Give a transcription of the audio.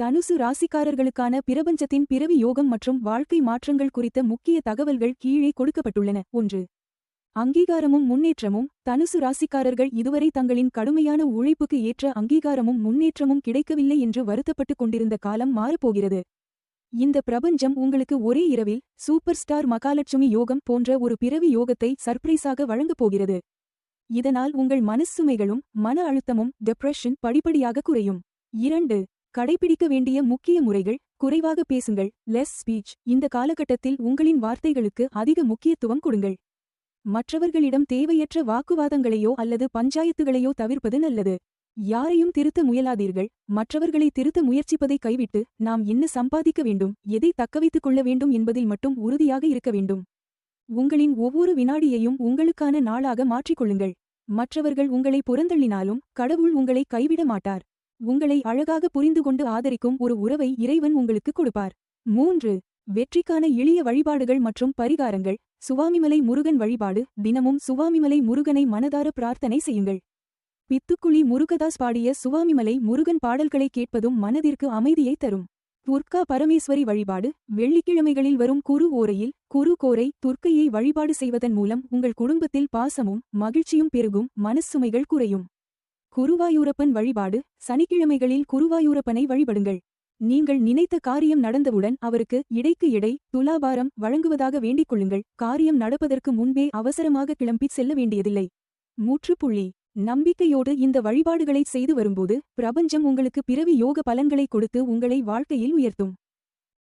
தனுசு ராசிக்காரர்களுக்கான பிரபஞ்சத்தின் பிறவி யோகம் மற்றும் வாழ்க்கை மாற்றங்கள் குறித்த முக்கிய தகவல்கள் கீழே கொடுக்கப்பட்டுள்ளன. 1. அங்கீகாரமும் முன்னேற்றமும். தனுசு ராசிக்காரர்கள் இதுவரை தங்களின் கடுமையான உழைப்புக்கு ஏற்ற அங்கீகாரமும் முன்னேற்றமும் கிடைக்கவில்லை என்று வருத்தப்பட்டுக் கொண்டிருந்த காலம் மாறப்போகிறது. இந்த பிரபஞ்சம் உங்களுக்கு ஒரே இரவில் சூப்பர் ஸ்டார் மகாலட்சுமி யோகம் போன்ற ஒரு பிறவி யோகத்தை சர்ப்ரைஸாக வழங்கப் போகிறது. இதனால் உங்கள் மனசுமைகளும் மன அழுத்தமும் டிப்ரெஷன் படிப்படியாக குறையும். 2. கடைபிடிக்க வேண்டிய முக்கிய முறைகள். குறைவாக பேசுங்கள், லெஸ் ஸ்பீச். இந்த காலகட்டத்தில் உங்களின் வார்த்தைகளுக்கு அதிக முக்கியத்துவம் கொடுங்கள். மற்றவர்களிடம் தேவையற்ற வாக்குவாதங்களையோ அல்லது பஞ்சாயத்துகளையோ தவிர்ப்பது நல்லது. யாரையும் திருத்த முயலாதீர்கள். மற்றவர்களை திருத்த முயற்சிப்பதை கைவிட்டு நாம் என்ன சம்பாதிக்க வேண்டும், எதை தக்கவைத்துக் கொள்ள வேண்டும் என்பதில் மட்டும் உறுதியாக இருக்க வேண்டும். உங்களின் ஒவ்வொரு வினாடியையும் உங்களுக்கான நாளாக மாற்றிக்கொள்ளுங்கள். மற்றவர்கள் உங்களை புறந்தள்ளினாலும் கடவுள் உங்களை கைவிட மாட்டார். உங்களை அழகாக புரிந்து கொண்டு ஆதரிக்கும் ஒரு உறவை இறைவன் உங்களுக்கு கொடுப்பார். 3. வெற்றிக்கான எளிய வழிபாடுகள் மற்றும் பரிகாரங்கள். சுவாமிமலை முருகன் வழிபாடு. தினமும் சுவாமிமலை முருகனை மனதார பிரார்த்தனை செய்யுங்கள். பித்துக்குளி முருகதாஸ் பாடிய சுவாமிமலை முருகன் பாடல்களை கேட்பதும் மனதிற்கு அமைதியை தரும். துர்கா பரமேஸ்வரி வழிபாடு. வெள்ளிக்கிழமைகளில் வரும் குரு ஓரையில் குரு கோரை துர்க்கையை வழிபாடு செய்வதன் மூலம் உங்கள் குடும்பத்தில் பாசமும் மகிழ்ச்சியும் பெருகும், மனசுமைகள் குறையும். குருவாயூரப்பன் வழிபாடு. சனிக்கிழமைகளில் குருவாயூரப்பனை வழிபடுங்கள். நீங்கள் நினைத்த காரியம் நடந்தவுடன் அவருக்கு எடைக்கு எடை துலாபாரம் வழங்குவதாக வேண்டிக் கொள்ளுங்கள். காரியம் நடப்பதற்கு முன்பே அவசரமாக கிளம்பிச் செல்ல வேண்டியதில்லை. முற்றுப்புள்ளி. நம்பிக்கையோடு இந்த வழிபாடுகளை செய்து வரும்போது பிரபஞ்சம் உங்களுக்கு பிறவி யோக பலன்களை கொடுத்து உங்களை வாழ்க்கையில் உயர்த்தும்.